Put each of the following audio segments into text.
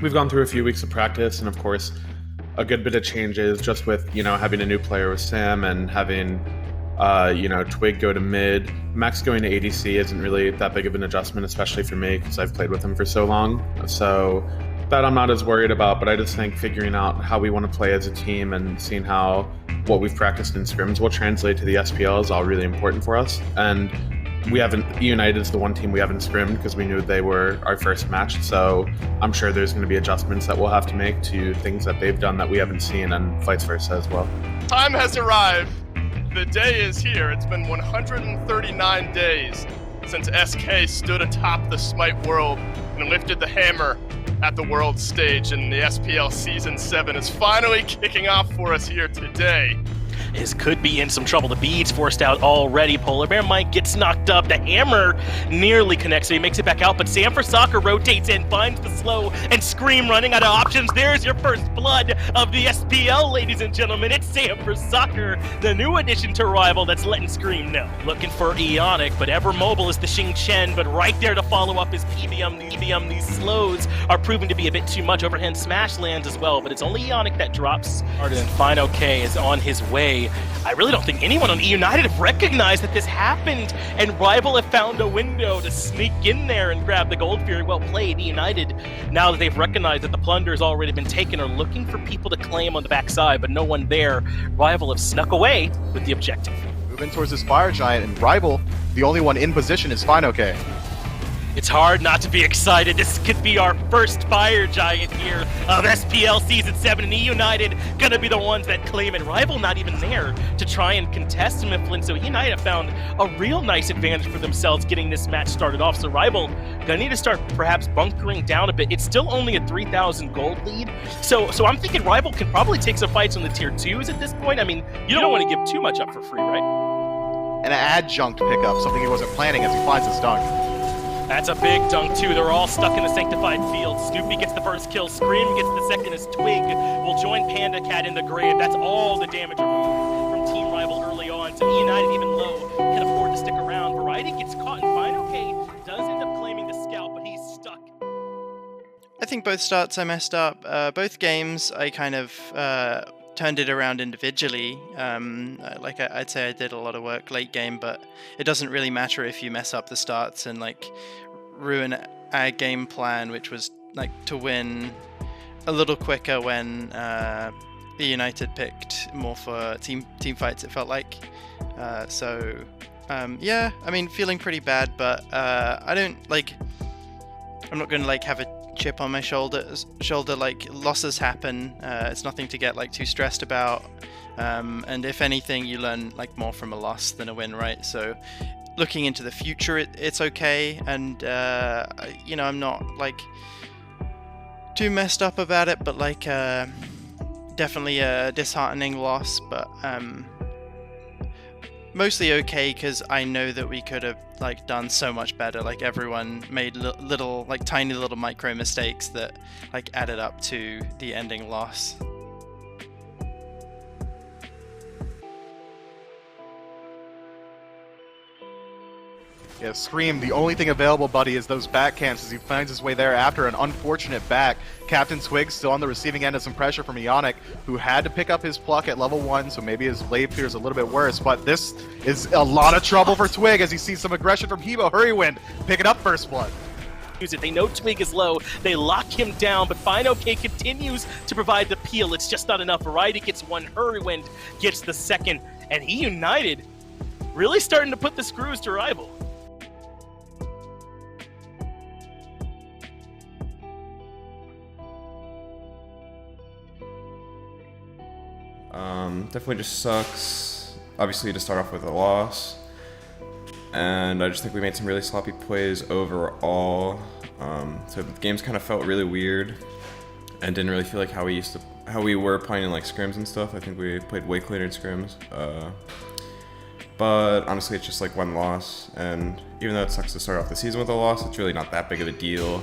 we've gone through a few weeks of practice, and of course, a good bit of changes just with, having a new player with Sam and having, Twig go to mid. Max going to ADC isn't really that big of an adjustment, especially for me, because I've played with him for so long. So that I'm not as worried about, but I just think figuring out how we want to play as a team and seeing how what we've practiced in scrims will translate to the SPL is all really important for us. And we haven't, United is the one team we haven't scrimmed because we knew they were our first match. So I'm sure there's going to be adjustments that we'll have to make to things that they've done that we haven't seen, and vice versa as well. Time has arrived. The day is here. It's been 139 days since SK stood atop the Smite world and lifted the hammer at the world stage, and the SPL Season 7 is finally kicking off for us here today. His could be in some trouble. The bead's forced out already. Polar Bear Mike gets knocked up. The hammer nearly connects, so he makes it back out. But Sam for Soccer rotates in, finds the slow, and Scream running out of options. There's your first blood of the SPL, ladies and gentlemen. It's Sam for Soccer, the new addition to Rival that's letting Scream know. Looking for Eonic, but ever mobile is the Xing Chen. But right there to follow up is PBM. These slows are proving to be a bit too much. Overhand smash lands as well, but it's only Eonic that drops. And Fine OK is on his way. I really don't think anyone on United have recognized that this happened, and Rival have found a window to sneak in there and grab the Gold Fury. Well played, United. Now that they've recognized that the plunder has already been taken, are looking for people to claim on the backside, but no one there. Rival have snuck away with the objective. Moving towards this Fire Giant, and Rival, the only one in position, is Fine OK. It's hard not to be excited. This could be our first Fire Giant here of SPL Season 7, and United gonna be the ones that claim it. Rival not even there to try and contest Mifflin, so United found a real nice advantage for themselves getting this match started off. So Rival gonna need to start perhaps bunkering down a bit. It's still only a 3,000 gold lead, so I'm thinking Rival can probably take some fights on the tier 2s at this point. I mean, you don't want to give too much up for free, right? An adjunct pickup, something he wasn't planning as he finds his dunk. That's a big dunk, too. They're all stuck in the sanctified field. Snoopy gets the first kill. Scream gets the second as Twig will join Panda Cat in the grave. That's all the damage removed from Team Rival early on. So United, even low, can afford to stick around. Variety gets caught and Fine OK does end up claiming the scalp, but he's stuck. I think both starts I messed up. Both games I kind of turned it around individually. I'd say I did a lot of work late game, but it doesn't really matter if you mess up the starts and ruin our game plan, which was to win a little quicker when the United picked more for team fights, it felt like. Yeah, I mean, feeling pretty bad, but I don't I'm not going to have a chip on my shoulder. Losses happen. It's nothing to get too stressed about. And if anything, you learn more from a loss than a win, right? So looking into the future, it's okay. And I'm not too messed up about it, but definitely a disheartening loss, but mostly okay, because I know that we could have done so much better. Everyone made little tiny little micro mistakes that added up to the ending loss. Yeah, Scream, the only thing available, buddy, is those back camps as he finds his way there after an unfortunate back. Captain Twig still on the receiving end of some pressure from Eonic, who had to pick up his pluck at level 1, so maybe his blade clear is a little bit worse, but this is a lot of trouble for Twig as he sees some aggression from Hebo. Hurrywind picking up first blood. They know Twig is low, they lock him down, but Fine OK continues to provide the peel. It's just not enough. Variety gets one, Hurrywind gets the second, and United really starting to put the screws to Rival. Definitely just sucks, obviously, to start off with a loss, and I just think we made some really sloppy plays overall. So the games kind of felt really weird and didn't really feel like how we were playing in scrims and stuff. I think we played way cleaner in scrims, but honestly it's just one loss, and even though it sucks to start off the season with a loss, it's really not that big of a deal.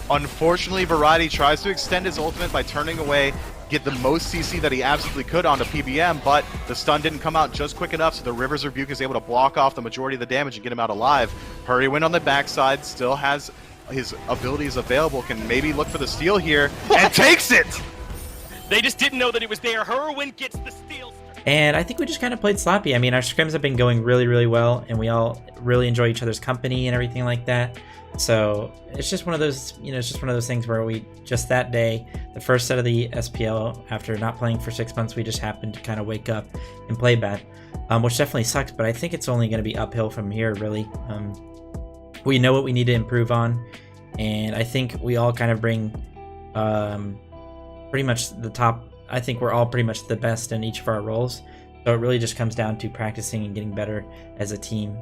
Unfortunately, Variety tries to extend his ultimate by turning away, get the most CC that he absolutely could onto PBM, but the stun didn't come out just quick enough, so the River's Rebuke is able to block off the majority of the damage and get him out alive. Hurrywind on the backside still has his abilities available, can maybe look for the steal here, and takes it! They just didn't know that it was there. Herwin gets the steal. And I think we just kind of played sloppy. I mean, our scrims have been going really, really well, and we all really enjoy each other's company and everything like that. So it's just one of those, it's just one of those things where we just that day, the first set of the SPL, after not playing for 6 months, we just happened to kind of wake up and play bad, which definitely sucks. But I think it's only going to be uphill from here, really. We know what we need to improve on, and I think we all kind of bring pretty much the top. I think we're all pretty much the best in each of our roles. So it really just comes down to practicing and getting better as a team.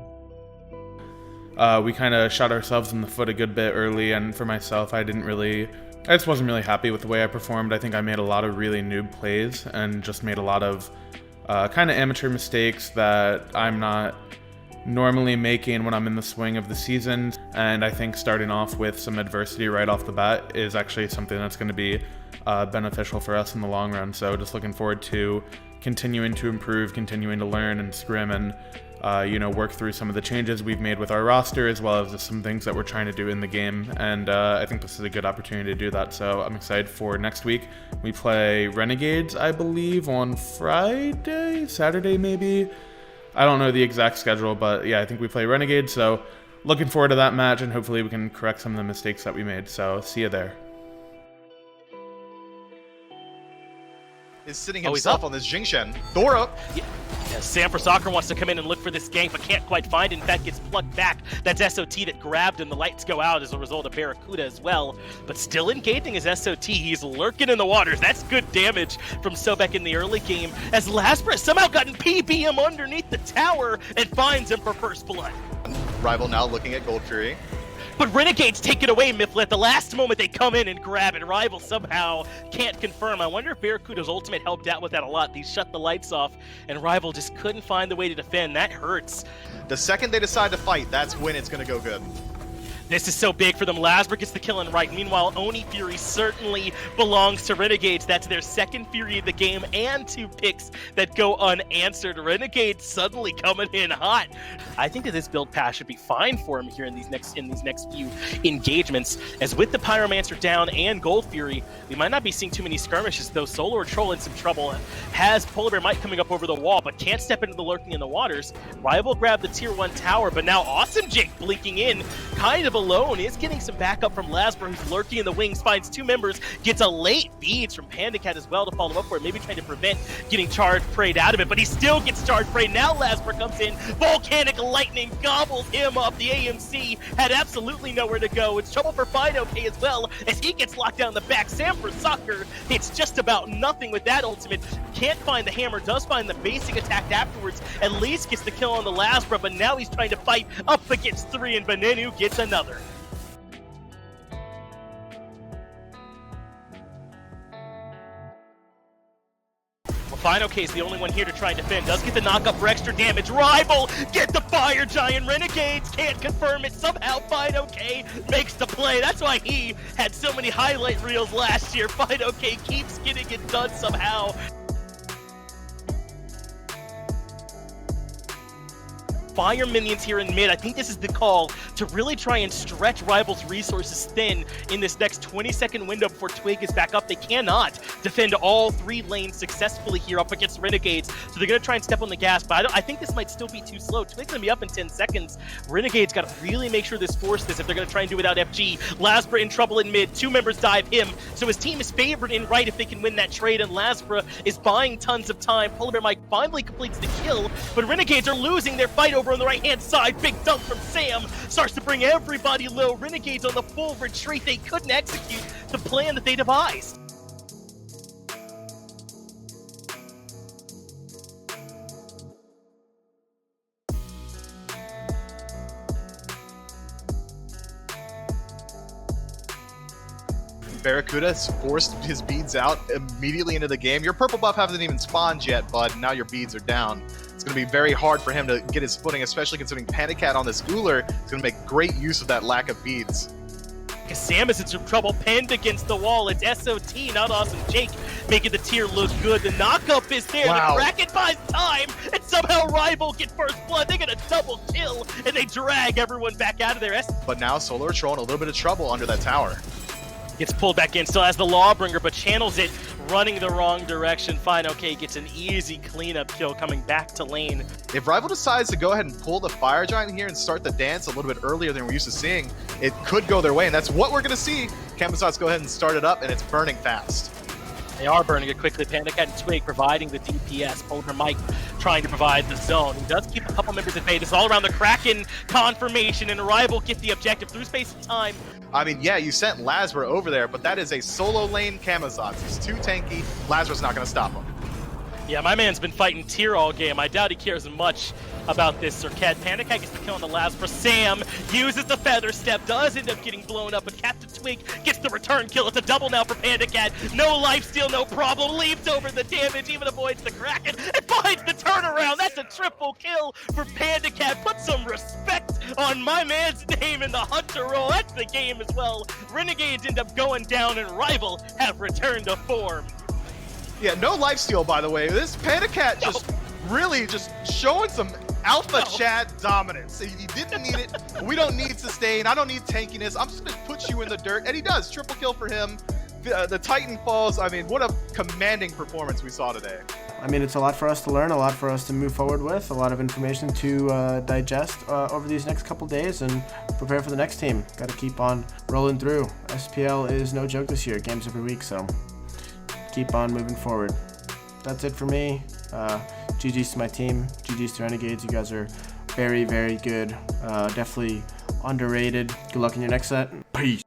We kind of shot ourselves in the foot a good bit early, and for myself, I just wasn't really happy with the way I performed. I think I made a lot of really noob plays and just made a lot of kind of amateur mistakes that I'm not normally making when I'm in the swing of the season. And I think starting off with some adversity right off the bat is actually something that's going to be beneficial for us in the long run. So just looking forward to continuing to improve, continuing to learn and scrim, and work through some of the changes we've made with our roster, as well as just some things that we're trying to do in the game. And I think this is a good opportunity to do that. So I'm excited for next week. We play Renegades, I believe, on Saturday maybe. I don't know the exact schedule, but yeah, I think we play Renegades. So looking forward to that match, and hopefully we can correct some of the mistakes that we made. So see you there. Is sitting he's himself up. on this Jingshen. Thor up. Yeah, Sam for Soccer wants to come in and look for this gank, but can't quite find it. In fact, gets plucked back. That's SOT that grabbed him. The lights go out as a result of Barracuda as well, but still engaging his SOT. He's lurking in the waters. That's good damage from Sobek in the early game, as Lasper somehow gotten PBM underneath the tower and finds him for first blood. Rival now looking at Gold Fury. But Renegades take it away, Miffle. At the last moment, they come in and grab it. Rival somehow can't confirm. I wonder if Barracuda's ultimate helped out with that a lot. They shut the lights off, and Rival just couldn't find the way to defend. That hurts. The second they decide to fight, that's when it's going to go good. This is so big for them. Lasber gets the kill in right. Meanwhile, Oni Fury certainly belongs to Renegades. That's their second Fury of the game and 2 picks that go unanswered. Renegades suddenly coming in hot. I think that this build pass should be fine for him here in these next few engagements. As with the Pyromancer down and Gold Fury, we might not be seeing too many skirmishes, though. Solar Troll in some trouble. Has Polar Bear Mike coming up over the wall, but can't step into the lurking in the waters. Rival grabbed the tier 1 tower, but now Awesome Jake blinking in, kind of alone, is getting some backup from Lasper, who's lurking in the wings, finds 2 members, gets a late beads from Panda Cat as well to follow up for it, maybe trying to prevent getting charged preyed out of it, but he still gets charged preyed. Now Lasper comes in, Volcanic Lightning gobbles him up. The AMC had absolutely nowhere to go. It's trouble for Fido K as well, as he gets locked down the back. Sam for Soccer hits just about nothing with that ultimate. Can't find the hammer, does find the basic attack afterwards, at least gets the kill on the Lasper, but now he's trying to fight up against 3, and Venenu gets another. Fido K is the only one here to try and defend. Does get the knockup for extra damage. Rival get the Fire Giant. Renegades can't confirm it. Somehow Fido K makes the play. That's why he had so many highlight reels last year. Fido K keeps getting it done somehow. Fire minions here in mid. I think this is the call to really try and stretch Rival's resources thin in this next 20-second window before Twig is back up. They cannot defend all 3 lanes successfully here up against Renegades, so they're going to try and step on the gas, but I think this might still be too slow. Twig's going to be up in 10 seconds. Renegades got to really make sure this forced this if they're going to try and do it without FG. Lasper in trouble in mid. 2 members dive him, so his team is favored in right if they can win that trade, and Lasper is buying tons of time. Polar Bear Mike finally completes the kill, but Renegades are losing their fight over on the right-hand side. Big dunk from Sam starts to bring everybody low. Renegades on the full retreat. They couldn't execute the plan that they devised. Barracuda's forced his beads out immediately into the game. Your purple buff hasn't even spawned yet, bud. Now your beads are down. It's going to be very hard for him to get his footing, especially considering Panda Cat on this Uller is going to make great use of that lack of beads. because Sam is in some trouble, pinned against the wall. It's SOT, not Awesome Jake, making the tier look good. The knockup is there. Wow. The Kraken buys time, and somehow Rival get first blood. They get a double kill, and they drag everyone back out of there. But now Solar Troll in a little bit of trouble under that tower. Gets pulled back in, still has the Lawbringer, but channels it, running the wrong direction. Fine, okay, gets an easy cleanup kill coming back to lane. If Rival decides to go ahead and pull the Fire Giant here and start the dance a little bit earlier than we're used to seeing, it could go their way, and that's what we're going to see. Camazotz go ahead and start it up, and it's burning fast. They are burning it quickly. Panda Cat and Twig providing the DPS. Polar Mike trying to provide the zone. He does keep a couple members at bay. This is all around the Kraken confirmation, and Rival get the objective through space and time. I mean, yeah, you sent Lazar over there, but that is a solo lane Camazotz. He's too tanky. Lazar's not going to stop him. Yeah, my man's been fighting tier all game. I doubt he cares much about this Circuit. Panda Cat gets the kill on the last for Sam. Uses the Feather Step, does end up getting blown up, but Captain Twig gets the return kill. It's a double now for Panda Cat. No lifesteal, no problem. Leaps over the damage, even avoids the Kraken, and finds the turnaround. That's a triple kill for Panda Cat. Put some respect on my man's name in the Hunter role. That's the game as well. Renegades end up going down, and Rival have returned to form. Yeah, no lifesteal, by the way. This Panda Cat just really just showing some alpha chat dominance. He didn't need it. We don't need sustain. I don't need tankiness. I'm just going to put you in the dirt. And he does. Triple kill for him. The Titan falls. I mean, what a commanding performance we saw today. I mean, it's a lot for us to learn, a lot for us to move forward with, a lot of information to digest over these next couple days and prepare for the next team. Got to keep on rolling through. SPL is no joke this year. Games every week, so keep on moving forward. That's it for me. GG's to my team. GG's to Renegades. You guys are very, very good. Definitely underrated. Good luck in your next set. Peace.